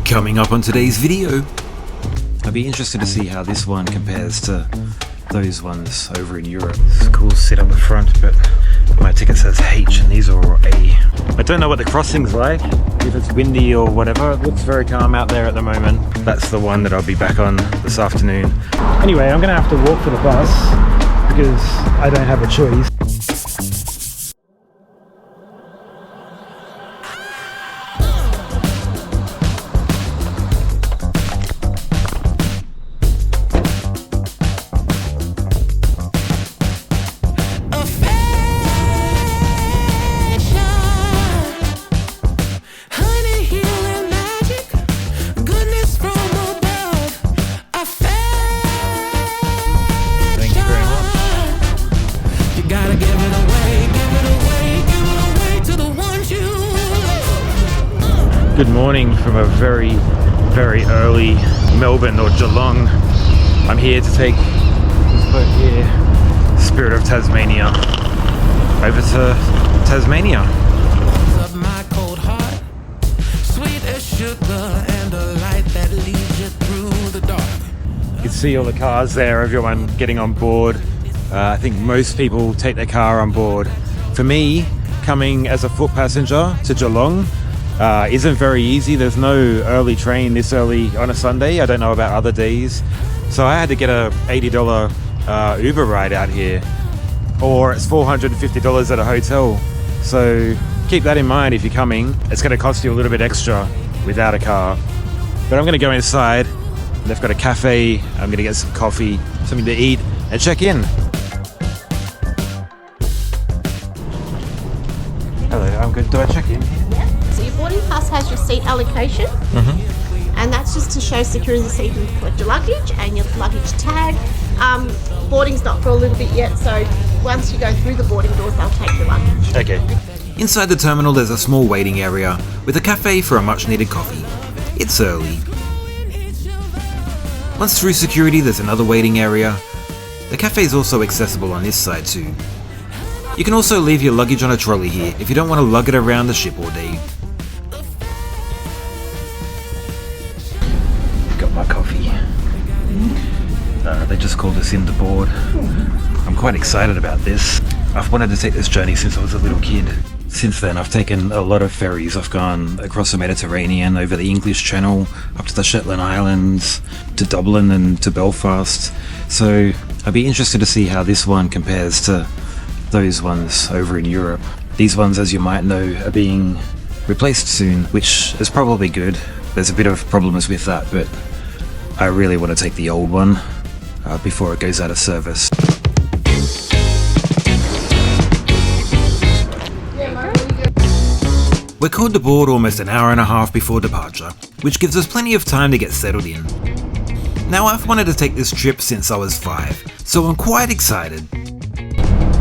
Coming up on today's video, I'd be interested to see how this one compares to those ones over in Europe. It's a cool sit up the front, but my ticket says H and these are all A. I don't know what the crossing's like, if it's windy or whatever. It looks very calm out there at the moment. That's the one that I'll be back on this afternoon. Anyway, I'm gonna have to walk for the bus because I don't have a choice. Good morning from a very, very early Melbourne or Geelong. I'm here to take this boat here, Spirit of Tasmania, over to Tasmania. You can see all the cars there, everyone getting on board. I think most people take their car on board. For me, coming as a foot passenger to Geelong, isn't very easy. There's no early train this early on a Sunday. I don't know about other days. So I had to get a $80 Uber ride out here, or it's $450 at a hotel. So keep that in mind if you're coming. It's going to cost you a little bit extra without a car. But I'm going to go inside. They've got a cafe. I'm going to get some coffee, something to eat, and check in. Hello, I'm good. Do I check in here? So your boarding pass has your seat allocation, and that's just to show security so you can collect your luggage and your luggage tag. Boarding's not for a little bit yet, so once you go through the boarding doors, they'll take your luggage. Okay. Inside the terminal there's a small waiting area with a cafe for a much needed coffee. It's early. Once through security there's another waiting area. The cafe is also accessible on this side too. You can also leave your luggage on a trolley here if you don't want to lug it around the ship all day. Got my coffee. They just called us in to board. I'm quite excited about this. I've wanted to take this journey since I was a little kid. Since then I've taken a lot of ferries. I've gone across the Mediterranean, over the English Channel, up to the Shetland Islands, to Dublin and to Belfast. So I'd be interested to see how this one compares to those ones over in Europe. These ones, as you might know, are being replaced soon, which is probably good. There's a bit of problems with that, but I really want to take the old one before it goes out of service. We're called to board almost an hour and a half before departure, which gives us plenty of time to get settled in. Now, I've wanted to take this trip since I was 5, so I'm quite excited.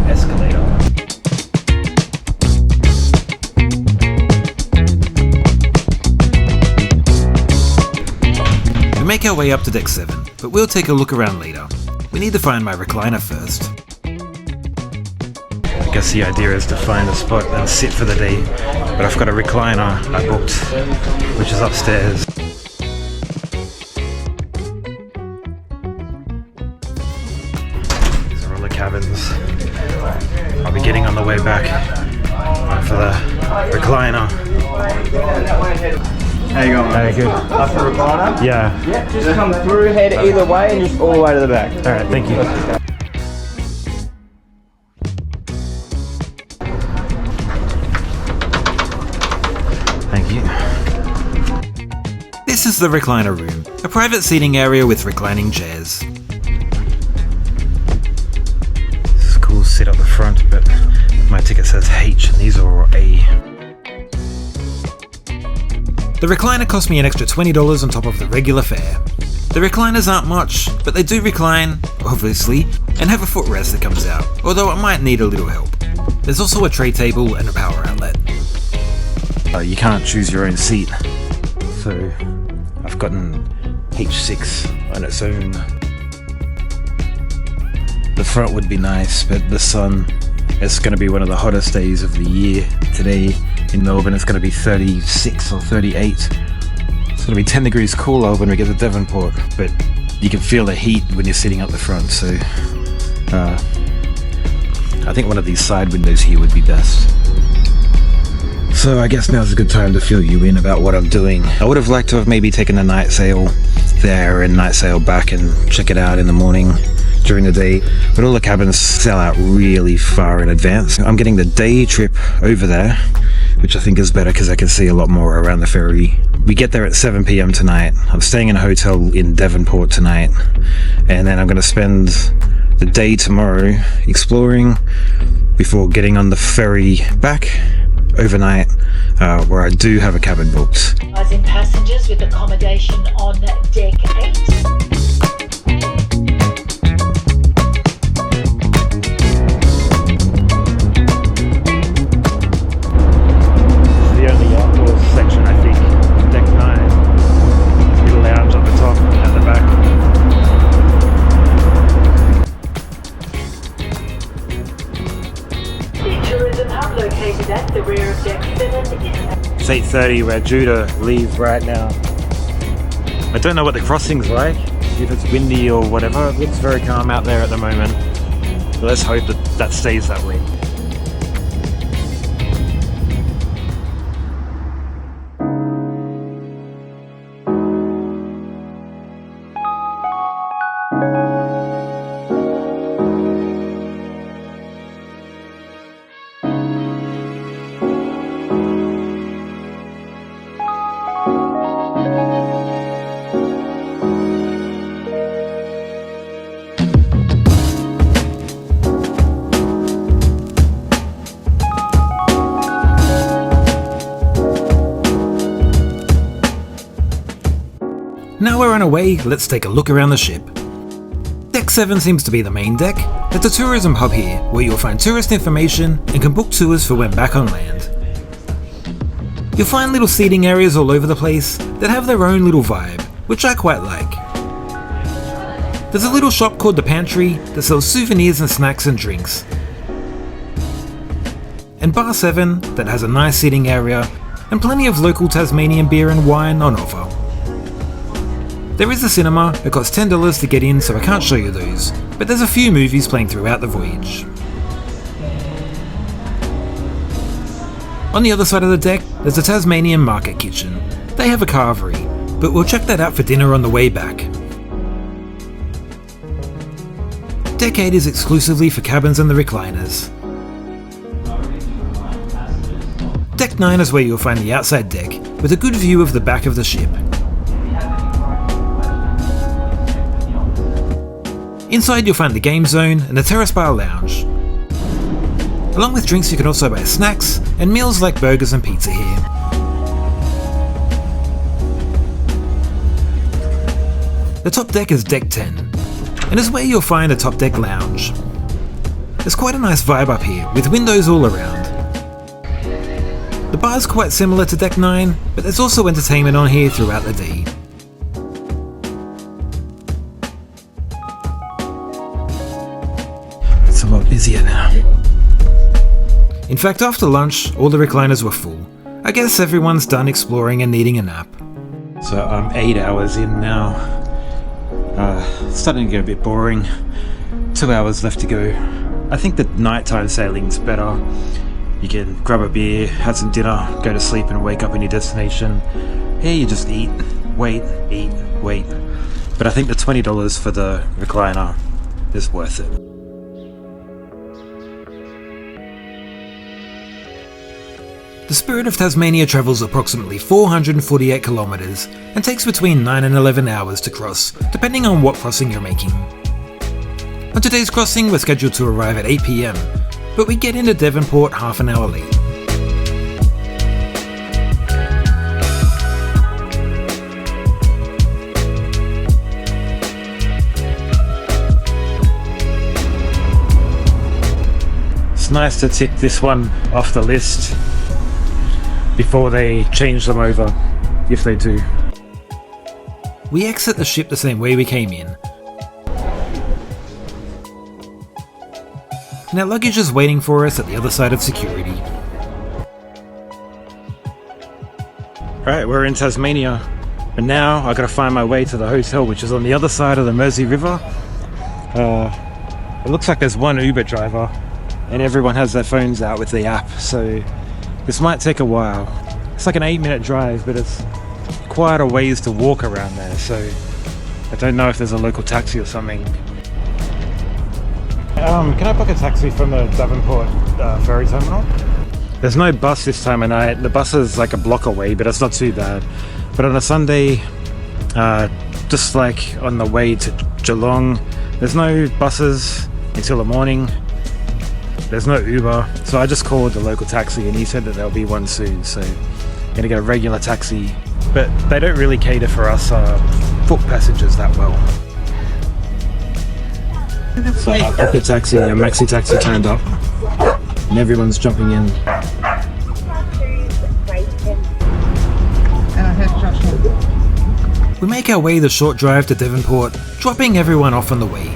Escalator. We make our way up to deck 7, but we'll take a look around later. We need to find my recliner first. I guess the idea is to find a spot and sit for the day, but I've got a recliner I booked, which is upstairs. These are all the cabins. I'll be getting on the way back for the recliner. How you going? Very good. Up the recliner? Yeah. Yeah, just come through, head either way, and just all the way to the back. Alright, thank you. Thank you. This is the recliner room, a private seating area with reclining chairs. Sit up the front, but my ticket says H and these are all A. The recliner cost me an extra $20 on top of the regular fare. The recliners aren't much, but they do recline, obviously, and have a footrest that comes out, although it might need a little help. There's also a tray table and a power outlet. You can't choose your own seat, so I've gotten H6 on its own. The front would be nice, but the sun, it's going to be one of the hottest days of the year today in Melbourne. It's going to be 36 or 38. It's gonna be 10 degrees cooler when we get to Devonport, but you can feel the heat when you're sitting up the front, so I think one of these side windows here would be best. So I guess now's a good time to fill you in about what I'm doing. I would have liked to have maybe taken a night sail there and night sail back and check it out in the morning during the day, but all the cabins sell out really far in advance. I'm getting the day trip over there, which I think is better because I can see a lot more around the ferry. We get there at 7 p.m. tonight. I'm staying in a hotel in Devonport tonight, and then I'm going to spend the day tomorrow exploring before getting on the ferry back overnight, where I do have a cabin booked. In passengers with accommodation on deck 8. The only outdoor section, I think, deck 9. Little lounge at the top and at the back. The tourism hub located at the rear of deck 7 is... It's 8:30, we're due to leave right now. I don't know what the crossing's like, if it's windy or whatever. It looks very calm out there at the moment. So let's hope that stays that way. Now we're on our way, let's take a look around the ship. Deck 7 seems to be the main deck. It's a tourism hub here, where you'll find tourist information and can book tours for when back on land. You'll find little seating areas all over the place that have their own little vibe, which I quite like. There's a little shop called The Pantry that sells souvenirs and snacks and drinks. And Bar 7 that has a nice seating area and plenty of local Tasmanian beer and wine on offer. There is a cinema that costs $10 to get in, so I can't show you those, but there's a few movies playing throughout the voyage. On the other side of the deck, there's a Tasmanian market kitchen. They have a carvery, but we'll check that out for dinner on the way back. Deck 8 is exclusively for cabins and the recliners. Deck 9 is where you'll find the outside deck, with a good view of the back of the ship. Inside you'll find the game zone and the terrace bar lounge. Along with drinks you can also buy snacks and meals like burgers and pizza here. The top deck is deck 10, and is where you'll find a top deck lounge. There's quite a nice vibe up here, with windows all around. The bar's quite similar to deck 9, but there's also entertainment on here throughout the day. It's a lot busier now. In fact, after lunch, all the recliners were full. I guess everyone's done exploring and needing a nap. So I'm 8 hours in now. Starting to get a bit boring. 2 hours left to go. I think the nighttime sailing's better. You can grab a beer, have some dinner, go to sleep and wake up in your destination. Here you just eat, wait. But I think the $20 for the recliner is worth it. The Spirit of Tasmania travels approximately 448 kilometres and takes between 9 and 11 hours to cross, depending on what crossing you're making. On today's crossing, we're scheduled to arrive at 8 PM, but we get into Devonport half an hour late. It's nice to tick this one off the list before they change them over, if they do. We exit the ship the same way we came in. And our luggage is waiting for us at the other side of security. Alright, we're in Tasmania. But now I gotta find my way to the hotel, which is on the other side of the Mersey River. It looks like there's one Uber driver and everyone has their phones out with the app, so this might take a while. It's like an 8-minute drive, but it's quite a ways to walk around there, so I don't know if there's a local taxi or something. Can I book a taxi from the Devonport ferry terminal? There's no bus this time of night. The bus is like a block away, but it's not too bad. But on a Sunday, just like on the way to Geelong, there's no buses until the morning. There's no Uber, so I just called the local taxi and he said that there'll be one soon, so I'm gonna get a regular taxi. But they don't really cater for us foot passengers that well. So I booked a taxi, a maxi taxi turned up and everyone's jumping in. We make our way the short drive to Devonport, dropping everyone off on the way.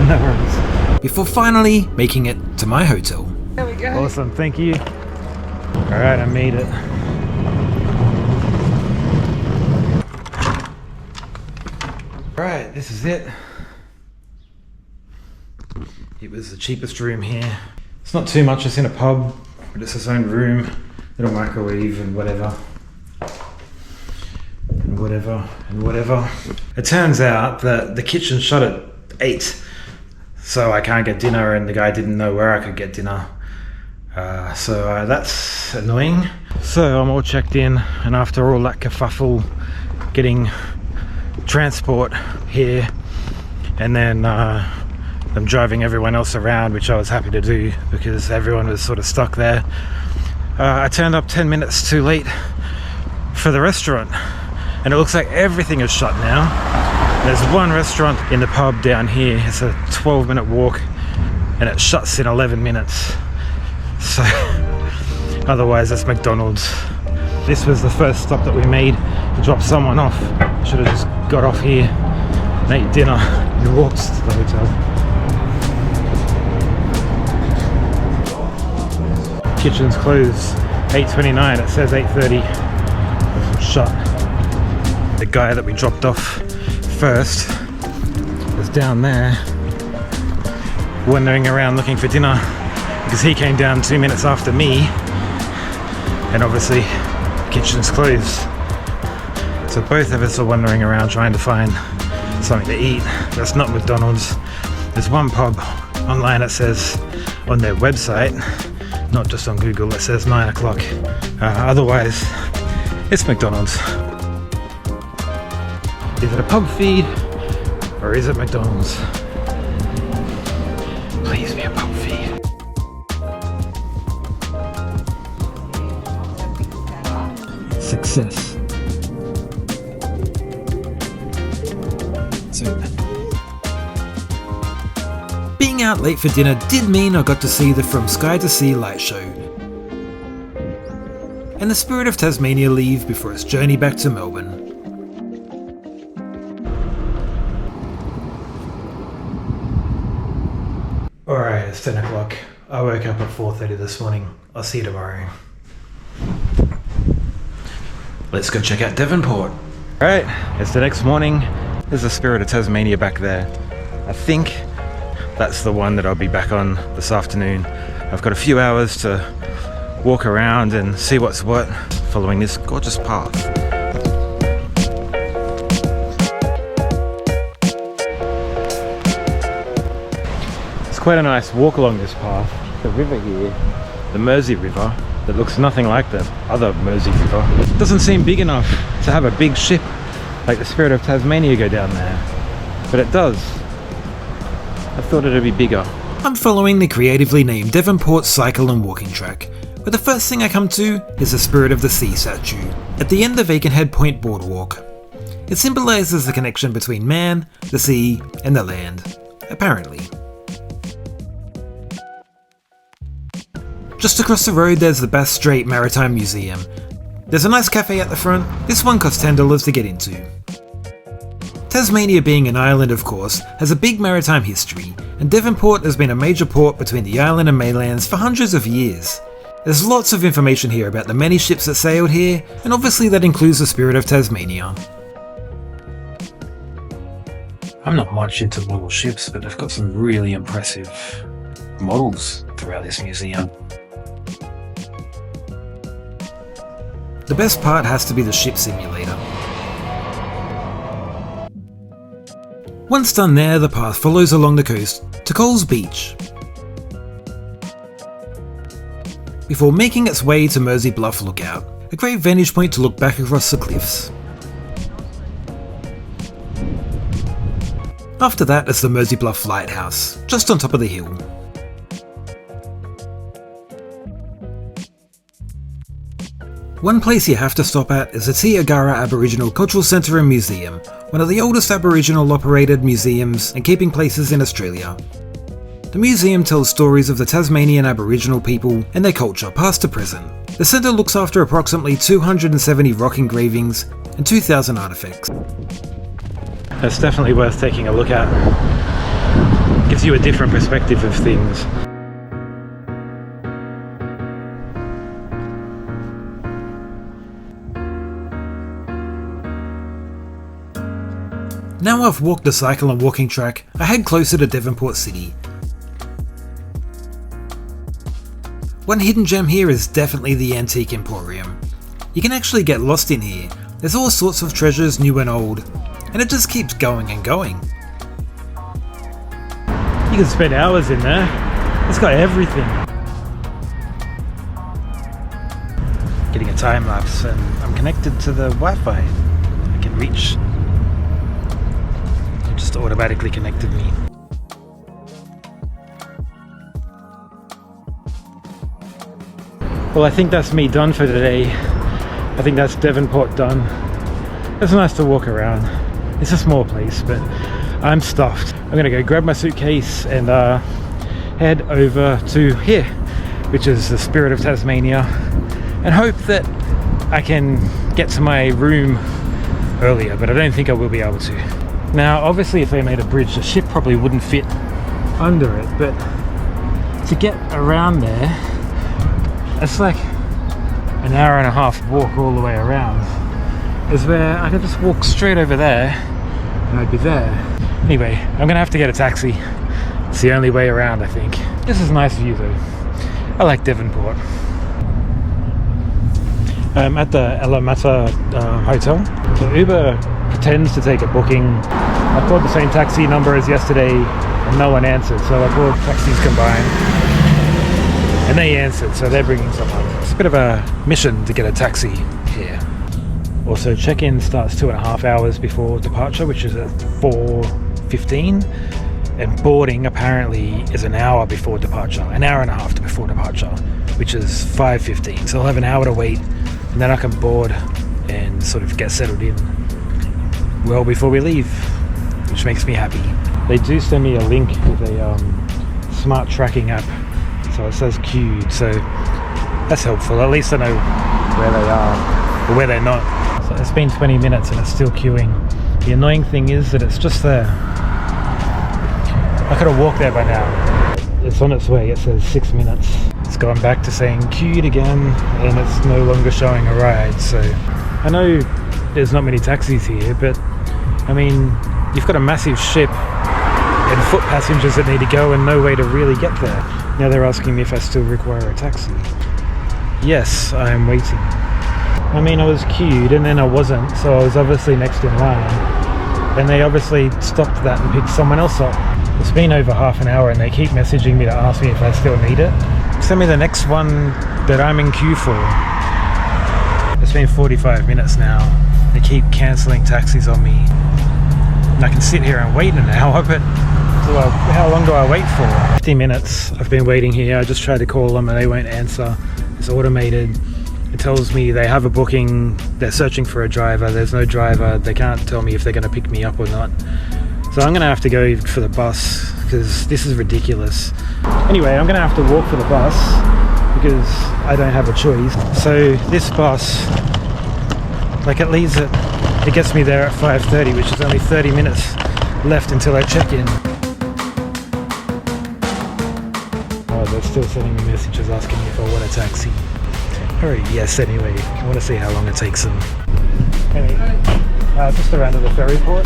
No worries. Before finally making it to my hotel. There we go. Awesome, thank you. Alright, I made it. Alright, this is it. It was the cheapest room here. It's not too much, it's in a pub, but it's its own room. Little microwave and whatever. And whatever, and whatever. It turns out that the kitchen shut at 8. So I can't get dinner and the guy didn't know where I could get dinner. So that's annoying. So I'm all checked in, and after all that kerfuffle getting transport here, and then I'm driving everyone else around, which I was happy to do because everyone was sort of stuck there. I turned up 10 minutes too late for the restaurant, and it looks like everything is shut now. There's one restaurant in the pub down here. It's a 12-minute walk and it shuts in 11 minutes. So otherwise it's McDonald's. This was the first stop that we made to drop someone off. Should have just got off here and ate dinner and walked to the hotel. Kitchen's closed 8:29. It says 8:30. It's shut. The guy that we dropped off first was down there wandering around looking for dinner because he came down 2 minutes after me, and obviously the kitchen's closed, so both of us are wandering around trying to find something to eat. That's not McDonald's. There's one pub online that says on their website, not just on Google, it says 9 o'clock. Otherwise it's McDonald's. Is it a pub feed or is it McDonald's? Please be a pub feed. Success. So, being out late for dinner did mean I got to see the From Sky to Sea light show and the Spirit of Tasmania leave before its journey back to Melbourne. Alright, it's 10 o'clock. I woke up at 4:30 this morning. I'll see you tomorrow. Let's go check out Devonport. Alright, it's the next morning. There's the Spirit of Tasmania back there. I think that's the one that I'll be back on this afternoon. I've got a few hours to walk around and see what's what, following this gorgeous path. It's quite a nice walk along this path. The river here, the Mersey River, that looks nothing like the other Mersey River. It doesn't seem big enough to have a big ship like the Spirit of Tasmania go down there, but it does. I thought it'd be bigger. I'm following the creatively named Devonport cycle and walking track, where the first thing I come to is the Spirit of the Sea statue at the end of Aikenhead Point Boardwalk. It symbolises the connection between man, the sea, and the land, apparently. Just across the road there's the Bass Strait Maritime Museum. There's a nice cafe at the front. This one costs $10 to get into. Tasmania, being an island of course, has a big maritime history, and Devonport has been a major port between the island and mainlands for hundreds of years. There's lots of information here about the many ships that sailed here, and obviously that includes the Spirit of Tasmania. I'm not much into model ships, but they've got some really impressive models throughout this museum. The best part has to be the ship simulator. Once done there, the path follows along the coast to Coles Beach, before making its way to Mersey Bluff Lookout, a great vantage point to look back across the cliffs. After that is the Mersey Bluff Lighthouse, just on top of the hill. One place you have to stop at is the Tiagara Aboriginal Cultural Centre and Museum, one of the oldest Aboriginal operated museums and keeping places in Australia. The museum tells stories of the Tasmanian Aboriginal people and their culture past to present. The centre looks after approximately 270 rock engravings and 2,000 artefacts. That's definitely worth taking a look at. Gives you a different perspective of things. Now I've walked the cycle and walking track, I head closer to Devonport City. One hidden gem here is definitely the Antique Emporium. You can actually get lost in here. There's all sorts of treasures, new and old, and it just keeps going and going. You can spend hours in there. It's got everything. Getting a time lapse, and I'm connected to the Wi-Fi. I can reach. It just automatically connected me. Well, I think that's me done for today. I think that's Devonport done. It's nice to walk around. It's a small place, but I'm stuffed. I'm gonna go grab my suitcase and head over to here, which is the Spirit of Tasmania, and hope that I can get to my room earlier, but I don't think I will be able to. Now, obviously, if they made a bridge, the ship probably wouldn't fit under it, but to get around there, it's like an hour and a half walk all the way around. Is where I could just walk straight over there and I'd be there. Anyway, I'm gonna have to get a taxi. It's the only way around, I think. This is a nice view though. I like Devonport. I'm at the Alamata Hotel. So Uber pretends to take a booking. I called the same taxi number as yesterday and no one answered, so I called Taxis Combined. And they answered, so they're bringing someone. It's a bit of a mission to get a taxi here. Also, check-in starts 2.5 hours before departure, which is at 4:15, and boarding apparently is an hour before departure, an hour and a half before departure, which is 5:15. So I'll have an hour to wait, and then I can board and sort of get settled in well before we leave, which makes me happy. They do send me a link with a smart tracking app. So it says queued, so that's helpful. At least I know where they are or where they're not. So it's been 20 minutes and it's still queuing. The annoying thing is that it's just there. I could have walked there by now. It's on its way. It says 6 minutes. It's gone back to saying queued again, and it's no longer showing a ride. So I know there's not many taxis here, but I mean, you've got a massive ship and foot passengers that need to go and no way to really get there. Now they're asking me if I still require a taxi. Yes, I am waiting. I mean, I was queued and then I wasn't, so I was obviously next in line. And they obviously stopped that and picked someone else up. It's been over half an hour and they keep messaging me to ask me if I still need it. Send me the next one that I'm in queue for. It's been 45 minutes now. They keep cancelling taxis on me. And I can sit here and wait an hour, but how long do I wait for? 50 minutes I've been waiting here. I just tried to call them and they won't answer. It's automated. It tells me they have a booking, they're searching for a driver, there's no driver, they can't tell me if they're going to pick me up or not. So I'm going to have to go for the bus because this is ridiculous. Anyway, I'm going to have to walk for the bus because I don't have a choice. So this bus, like it leaves it gets me there at 5:30, which is only 30 minutes left until I check in. Oh, they're still sending me messages asking me if I want a taxi. Alright, yes, anyway, I want to see how long it takes them. Anyway, just around to the ferry port.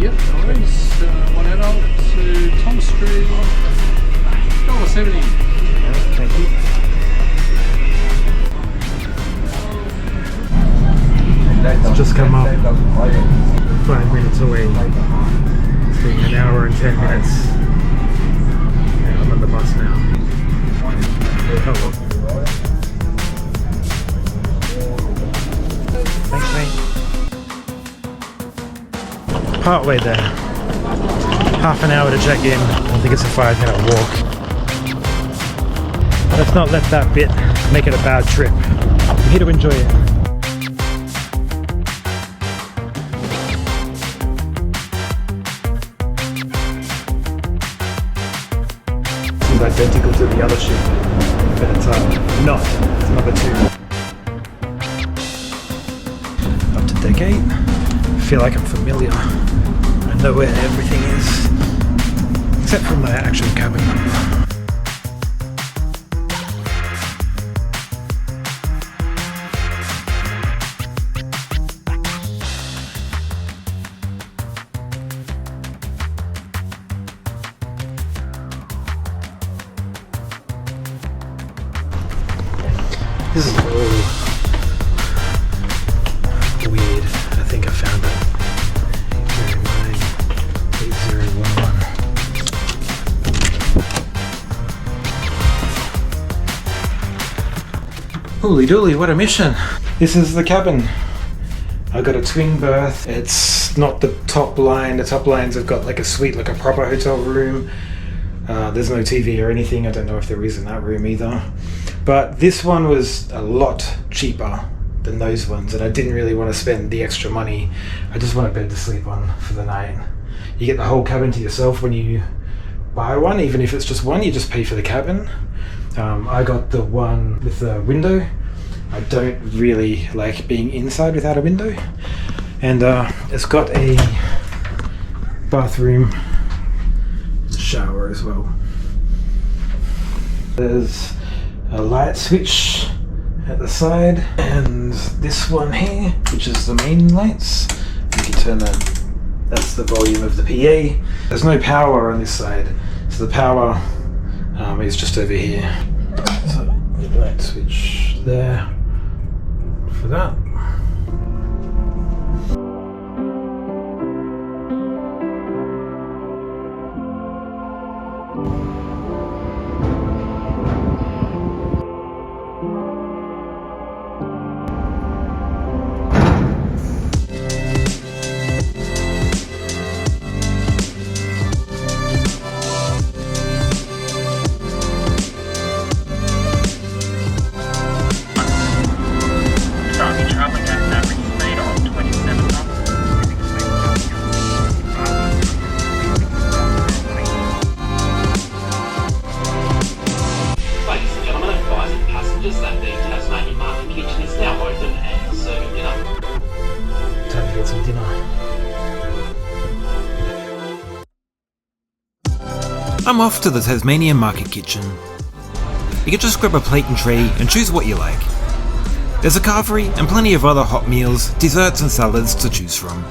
Yep, Ferry's one adult to Tom Street, $1.70. Thank you. It's just come up 5 minutes away. It's been an hour and 10 minutes. And I'm on the bus now. Hello. Thanks, mate. Partway there. Half an hour to check in. I think it's a 5-minute walk. Let's not let that bit make it a bad trip. I'm here to enjoy it. This is identical to the other ship, but it's not. It's number 2. Up to deck 8. I feel like I'm familiar. I know where everything is, except for my actual cabin. This is all weird. I think I found it. 8098011. Holy dooly, what a mission! This is the cabin. I got a twin berth. It's not the top line. The top lines have got like a suite, like a proper hotel room. There's no TV or anything. I don't know if there is in that room either. But this one was a lot cheaper than those ones, and I didn't really want to spend the extra money. I just want a bed to sleep on for the night. You get the whole cabin to yourself when you buy one, even if it's just one, you just pay for the cabin. I got the one with the window. I don't really like being inside without a window. And it's got a bathroom, shower as well. There's a light switch at the side, and this one here, which is the main lights. You can turn that. That's the volume of the PA. There's no power on this side, so the power is just over here. So the light switch there for that. That the Tasmanian Market Kitchen is now open and serving dinner. Time to get some dinner. I'm off to the Tasmanian Market Kitchen. You can just grab a plate and tray and choose what you like. There's a carvery and plenty of other hot meals, desserts and salads to choose from.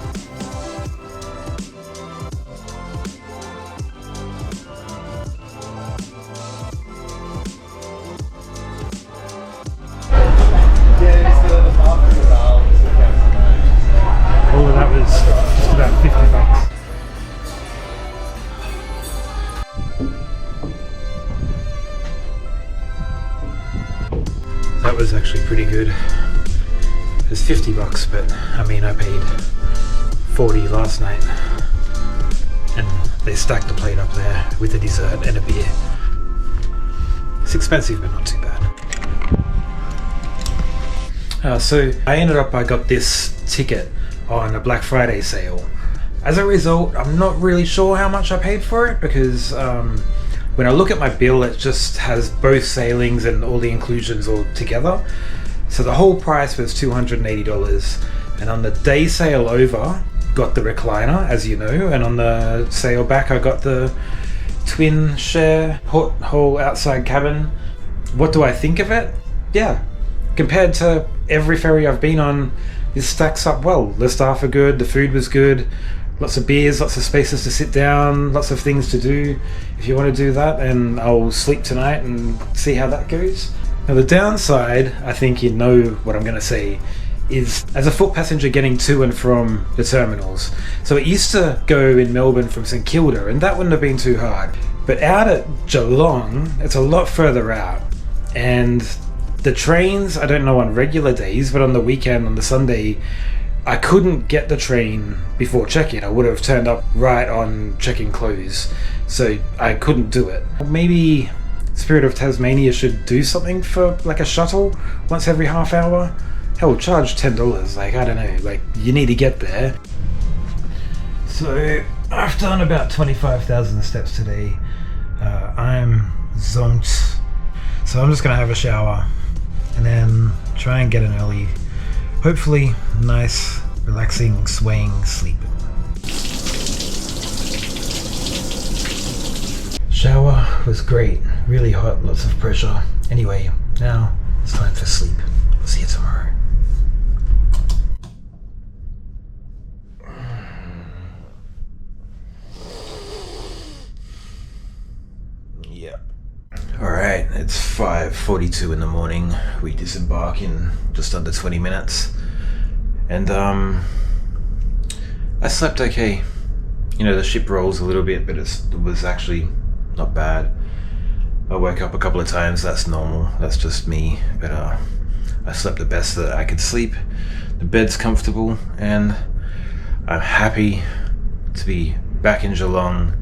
All of that was just about $50. That was actually pretty good. It was $50, but I mean I paid $40 last night, and they stacked the plate up there with a dessert and a beer. It's expensive, but not too bad. So I got this ticket on a Black Friday sale. As a result, I'm not really sure how much I paid for it, because when I look at my bill, it just has both sailings and all the inclusions all together. So the whole price was $280, and on the day sale over, got the recliner, as you know, and on the sale back, I got the twin share whole outside cabin What do I think of it? Yeah, compared to every ferry I've been on, this stacks up well. The staff are good, the food was good, lots of beers, lots of spaces to sit down, lots of things to do if you want to do that, and I'll sleep tonight and see how that goes. Now the downside, I think you know what I'm going to say, is as a foot passenger getting to and from the terminals. So it used to go in Melbourne from St Kilda, and that wouldn't have been too hard. But out at Geelong, it's a lot further out, and the trains, I don't know on regular days, but on the weekend, on the Sunday, I couldn't get the train before check-in. I would have turned up right on check-in close, so I couldn't do it. Maybe Spirit of Tasmania should do something for like a shuttle once every half hour. Hell, charge $10, like, I don't know, like, you need to get there. So, I've done about 25,000 steps today. I'm zonked. So I'm just gonna have a shower and then try and get an early, hopefully nice, relaxing, swaying sleep. Shower was great, really hot, lots of pressure. Anyway, now it's time for sleep. I'll see you tomorrow. Yeah. Alright, it's 5:42 in the morning. We disembark in just under 20 minutes. And I slept okay. You know, the ship rolls a little bit, but it was actually not bad. I woke up a couple of times, that's normal, that's just me. But I slept the best that I could sleep. The bed's comfortable, and I'm happy to be back in Geelong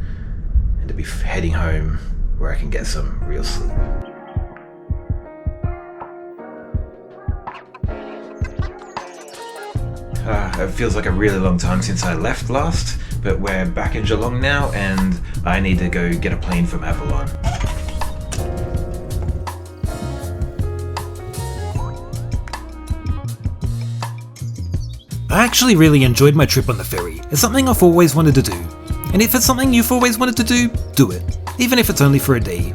and to be heading home where I can get some real sleep. It feels like a really long time since I left last, but we're back in Geelong now, and I need to go get a plane from Avalon. I actually really enjoyed my trip on the ferry. It's something I've always wanted to do. And if it's something you've always wanted to do it. Even if it's only for a day.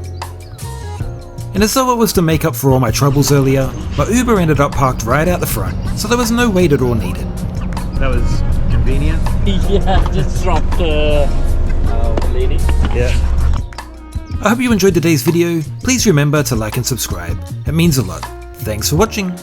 And as though it was to make up for all my troubles earlier, my Uber ended up parked right out the front, so there was no wait at all needed. That was convenient. Yeah, just dropped the lady. Yeah. I hope you enjoyed today's video. Please remember to like and subscribe. It means a lot. Thanks for watching.